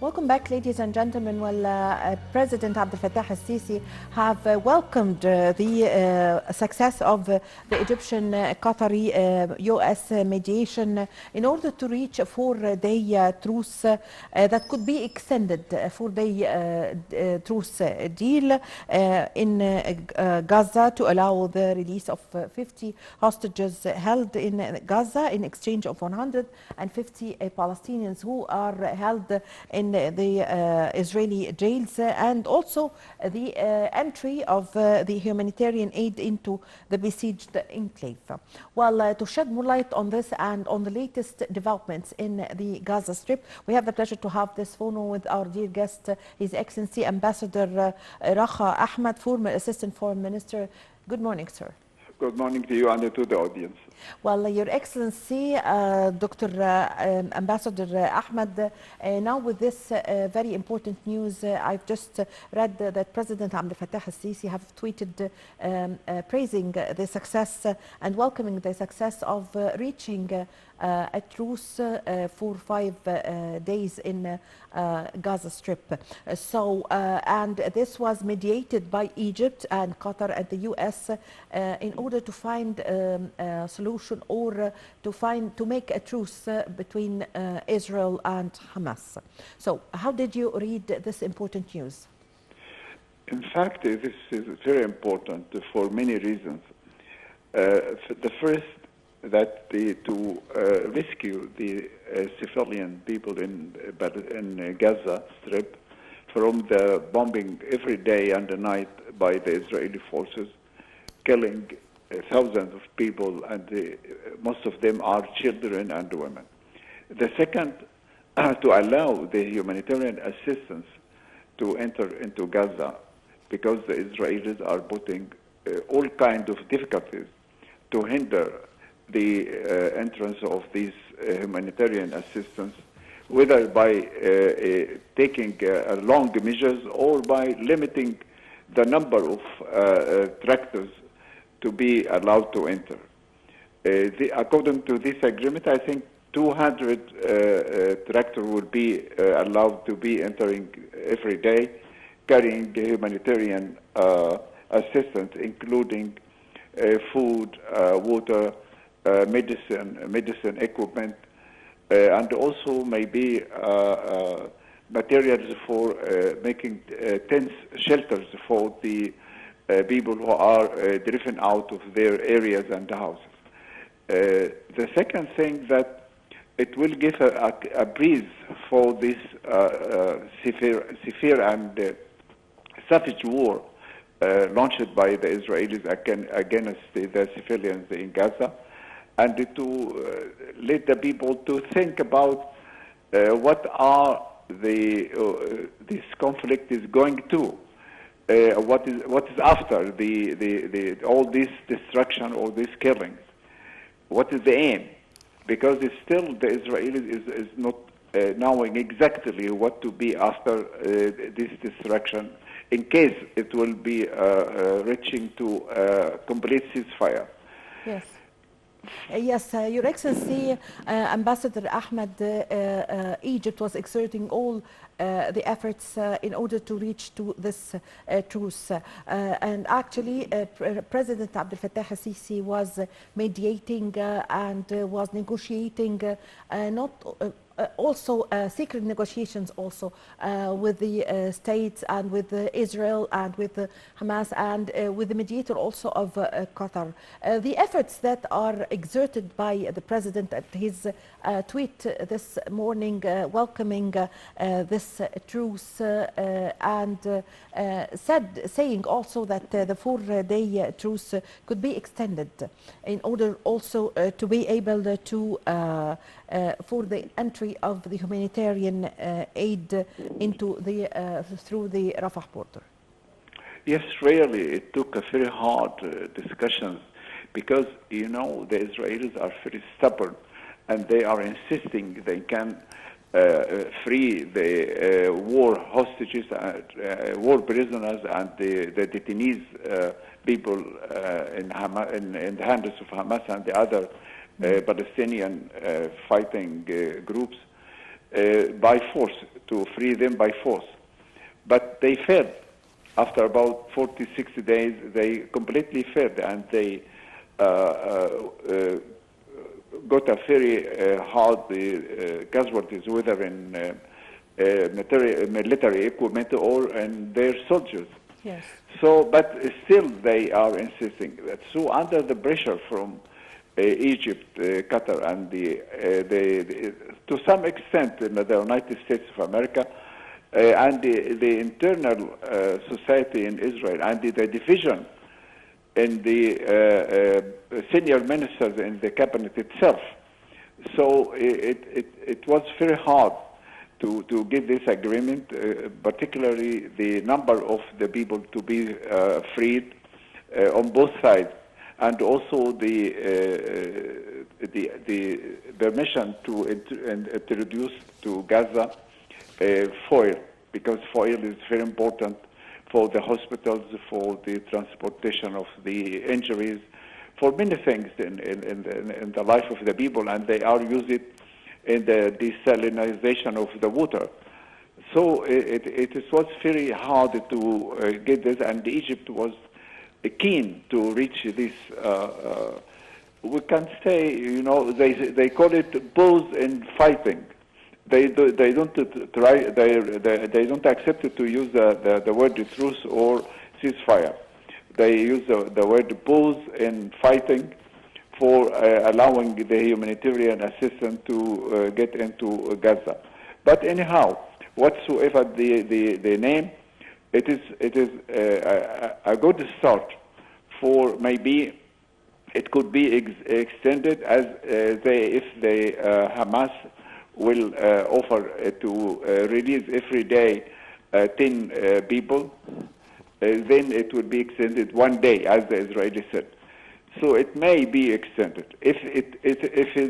Welcome back, ladies and gentlemen. Well, President Abdel Fattah al-Sisi have welcomed the success of the Egyptian Qatari U.S. mediation in order to reach a four-day truce that could be extended, a four-day truce deal in Gaza to allow the release of 50 hostages held in Gaza in exchange of 150 Palestinians who are held in the Israeli jails, and also the entry of the humanitarian aid into the besieged enclave. Well, to shed more light on this and on the latest developments in the Gaza Strip, we have the pleasure to have this phone with our dear guest, His Excellency Ambassador Rakha Ahmed, former Assistant Foreign Minister. Good morning, sir. Good morning to you and to the audience. Well, Your Excellency, Dr. Ambassador Ahmed, now with this very important news, I've just read that President Abdel Fattah al-Sisi have tweeted praising the success and welcoming the success of reaching a truce for 5 days in Gaza Strip. And this was mediated by Egypt and Qatar and the U.S. In order to find a solution or to make a truce between Israel and Hamas. So how did you read this important news? In fact, this is very important for many reasons. The first, that to rescue the civilian people in Gaza Strip from the bombing every day and night by the Israeli forces, killing thousands of people, and most of them are children and women. The second, to allow the humanitarian assistance to enter into Gaza, because the Israelis are putting all kinds of difficulties to hinder the entrance of these humanitarian assistance, whether by taking long measures or by limiting the number of tractors to be allowed to enter. According to this agreement, I think 200 tractors will be allowed to be entering every day, carrying humanitarian assistance, including food, water, medicine equipment, and also maybe materials for making tents, shelters for the people who are driven out of their areas and houses. The second thing, that it will give a breeze for this severe and savage war launched by the Israelis against the civilians in Gaza, and to let the people to think about what are this conflict is going to, what is after all this destruction or these killings, what is the aim? Because it's still the Israelis is not knowing exactly what to be after this destruction, in case it will be reaching to complete ceasefire. Yes. Yes, Your Excellency, Ambassador Ahmed, Egypt was exerting all the efforts in order to reach to this truce. And actually, President Abdel Fattah al-Sisi was mediating and was negotiating also secret negotiations also with the states and with Israel and with Hamas and with the mediator also of Qatar. The efforts that are exerted by the president at his tweet this morning welcoming this truce and saying also that the four-day truce could be extended in order also to be able to for the entry of the humanitarian aid into through the Rafah border. Yes, really, it took a very hard discussions, because the Israelis are very stubborn, and they are insisting they can free the war hostages, war prisoners, and the detainees, people in the hands of Hamas and the other Palestinian fighting groups. by force, to free them by force. But they failed. After about 40, 60 days, they completely failed, and they got a very hard casualties, whether in military equipment or in their soldiers. Yes. So, but still they are insisting that. So under the pressure from Egypt, Qatar, and to some extent the United States of America, and the internal society in Israel, and the division in the senior ministers in the cabinet itself. So it was very hard to get this agreement, particularly the number of the people to be freed on both sides, and also the permission to introduce to Gaza foil, because foil is very important for the hospitals, for the transportation of the injuries, for many things in the life of the people, and they are used in the desalinization of the water. So it was very hard to get this, and Egypt was keen to reach this. We can say, they call it pause in fighting. They don't try. They don't accept to use the word truce or ceasefire. They use the word pause in fighting for allowing the humanitarian assistance to get into Gaza. But anyhow, whatsoever the name, it is a good start for maybe it could be extended as if the Hamas will offer to release every day 10 people, then it will be extended one day, as the Israeli said. So it may be extended. If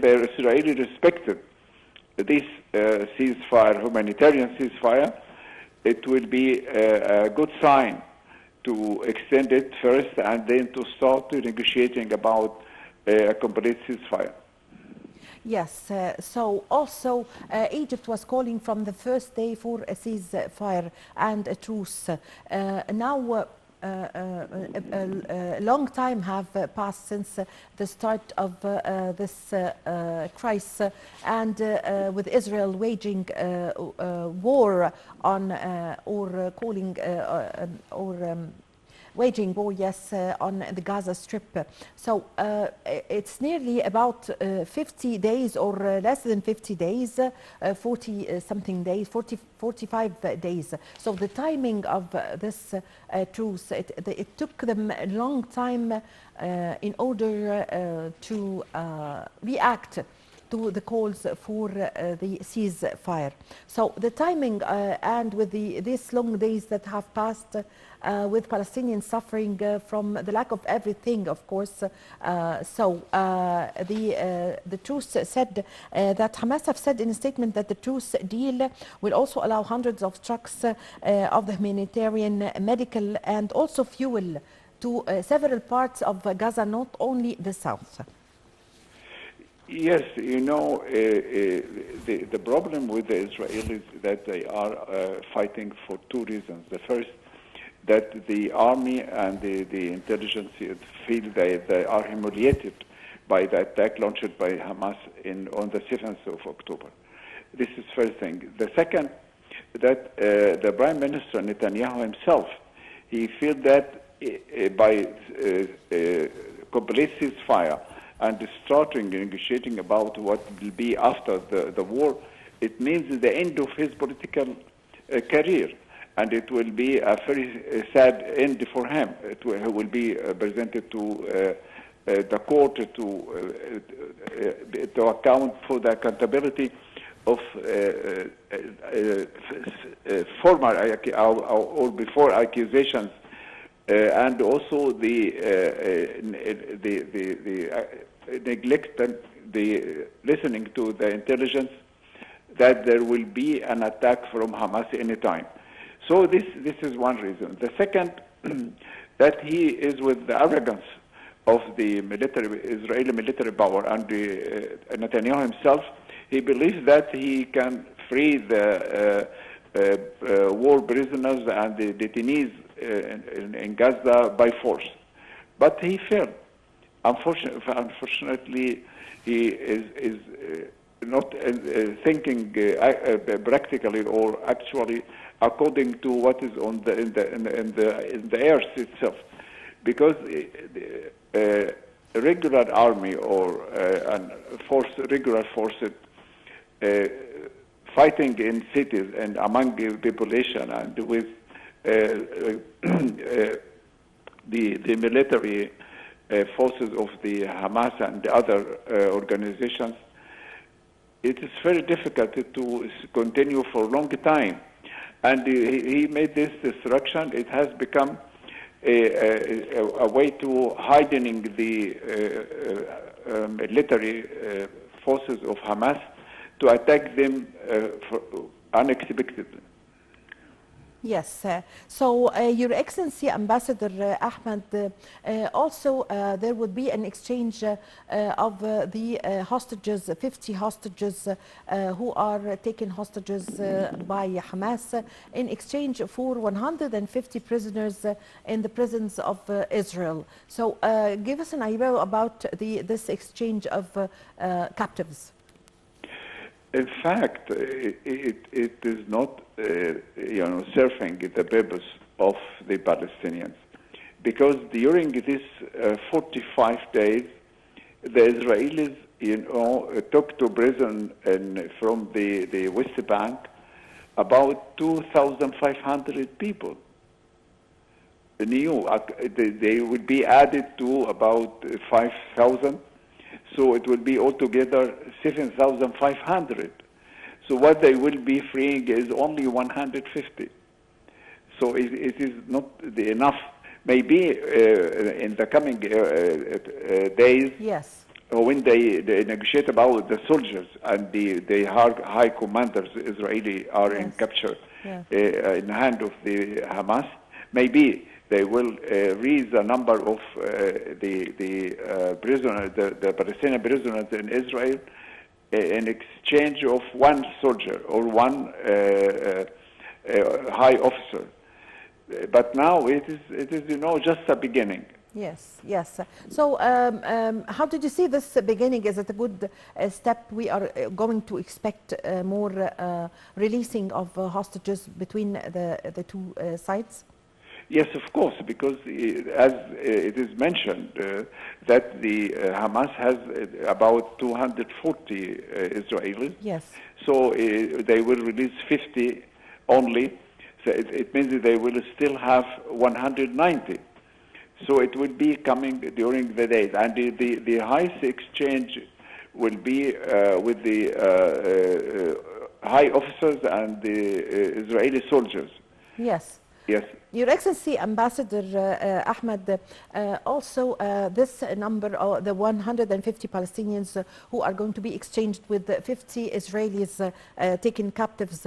the Israeli respected this ceasefire, humanitarian ceasefire, it will be a good sign to extend it first and then to start negotiating about a complete ceasefire. Yes, so also Egypt was calling from the first day for a ceasefire and a truce. Now a long time have passed since the start of this crisis, and with Israel waging war on or calling or waging war, yes, on the Gaza Strip. So it's nearly about 50 days or less than 50 days, 40 something days, 45 days. So the timing of this truce, it took them a long time in order to react to the calls for the ceasefire. So the timing and with these long days that have passed, with Palestinians suffering from the lack of everything, of course. So the truce said that Hamas have said in a statement that the truce deal will also allow hundreds of trucks of the humanitarian, medical, and also fuel to several parts of Gaza, not only the south. Yes, the problem with the Israelis is that they are fighting for two reasons. The first, that the army and the intelligence feel they are humiliated by the attack launched by Hamas on the 7th of October. This is first thing. The second, that the Prime Minister Netanyahu himself, he feels that by complete ceasefire and starting negotiating about what will be after the war, it means the end of his political career. And it will be a very sad end for him. He will be presented to the court to account for the accountability of former or before accusations, and also the neglect and the listening to the intelligence that there will be an attack from Hamas anytime. So this is one reason. The second, that he is with the arrogance of the Israeli military power and Netanyahu himself. He believes that he can free the war prisoners and the detainees in Gaza by force. But he failed. Unfortunately, he is not thinking practically or actually according to what is on in the earth itself, because regular army or regular forces fighting in cities and among the population and with the military forces of the Hamas and the other organizations, it is very difficult to continue for a long time. And he made this destruction. It has become a way to hardening the military forces of Hamas to attack them unexpectedly. Yes. So, Your Excellency, Ambassador Ahmed, also there would be an exchange of the hostages, 50 hostages who are taken hostages by Hamas in exchange for 150 prisoners in the prisons of Israel. So, give us an idea about this exchange of captives. In fact, it is not, serving the purpose of the Palestinians, because during these 45 days, the Israelis, took to prison from the West Bank about 2,500 people. They would be added to about 5,000. So it will be altogether 7,500. So what they will be freeing is only 150. So it is not enough. Maybe in the coming days, yes, when they negotiate about the soldiers and the high commanders Israeli are in capture in the hand of the Hamas, maybe they will raise the number of the prisoners, the Palestinian prisoners in Israel, in exchange of one soldier or one high officer. But now it is just a beginning. Yes, yes. So how did you see this beginning? Is it a good step? We are going to expect more releasing of hostages between the two sides? Yes, of course, because as it is mentioned that the Hamas has about 240 Israelis. Yes. So they will release 50 only. So it means that they will still have 190. So it will be coming during the days. And the highest exchange will be with the high officers and the Israeli soldiers. Yes. Yes. Your Excellency, Ambassador Ahmed, also this number, the 150 Palestinians who are going to be exchanged with 50 Israelis taken captives.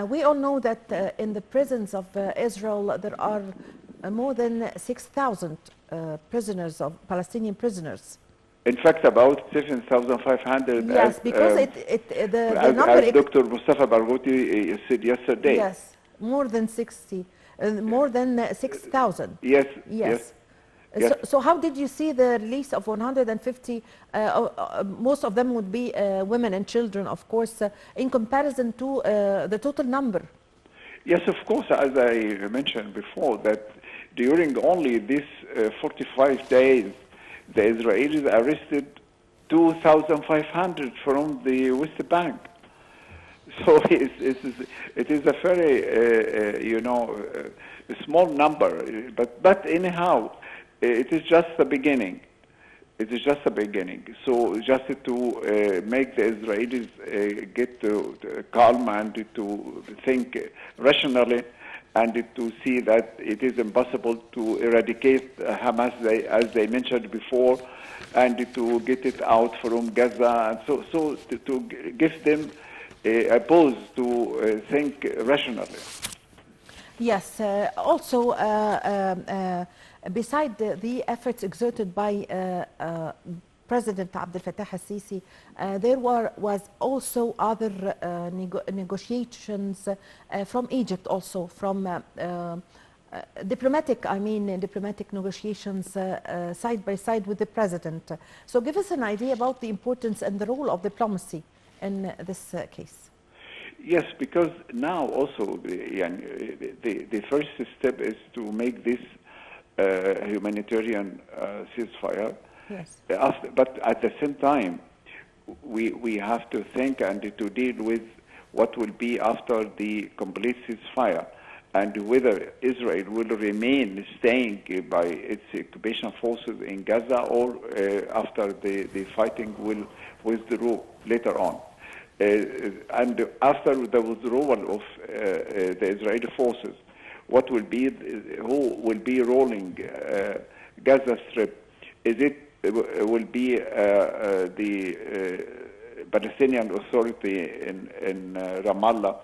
We all know that in the prisons of Israel there are more than 6,000 prisoners, of Palestinian prisoners. In fact, about 7,500. Yes, because the number... As Dr. Mustafa Barghouti said yesterday. Yes, more than 60, more than 6,000. Yes, yes. Yes. So how did you see the release of 150? Most of them would be women and children, of course, in comparison to the total number. Yes, of course, as I mentioned before, that during only these 45 days, the Israelis arrested 2,500 from the West Bank. So it is a very, small number. But anyhow, it is just the beginning. It is just a beginning. So just to make the Israelis get to calm and to think rationally, and to see that it is impossible to eradicate Hamas, as they mentioned before, and to get it out from Gaza. And so to give them a pause to think rationally. Yes. Also, beside the efforts exerted by President Abdel Fattah al-Sisi, there was also other negotiations from Egypt, also from diplomatic negotiations side by side with the president. So give us an idea about the importance and the role of diplomacy in this case. Yes, because now also the first step is to make this humanitarian ceasefire. Yes. But at the same time, we have to think and to deal with what will be after the complete ceasefire, and whether Israel will remain staying by its occupation forces in Gaza, or after the fighting will withdraw later on. And after the withdrawal of the Israeli forces, what will be, who will be ruling Gaza Strip? Is it will be the Palestinian Authority in Ramallah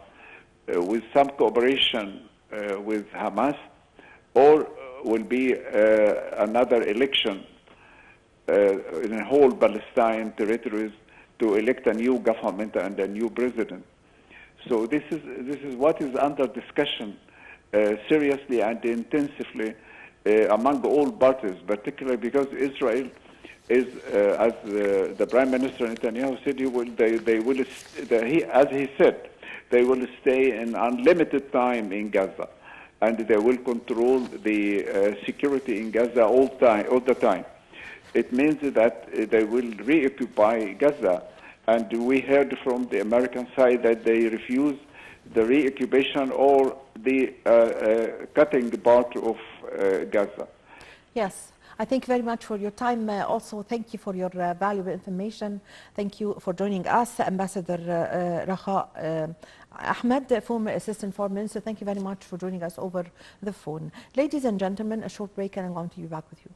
with some cooperation with Hamas, or will be another election in the whole Palestine territories to elect a new government and a new president? So this is what is under discussion seriously and intensively among all parties, particularly because Israel is, as the Prime Minister Netanyahu said, as he said, they will stay in unlimited time in Gaza, and they will control the security in Gaza all the time. It means that they will reoccupy Gaza, and we heard from the American side that they refuse the reoccupation or the cutting part of Gaza. Yes. I thank you very much for your time. Also, thank you for your valuable information. Thank you for joining us, Ambassador Rakha Ahmed, former Assistant Foreign Minister. Thank you very much for joining us over the phone. Ladies and gentlemen, a short break and I'm going to be back with you.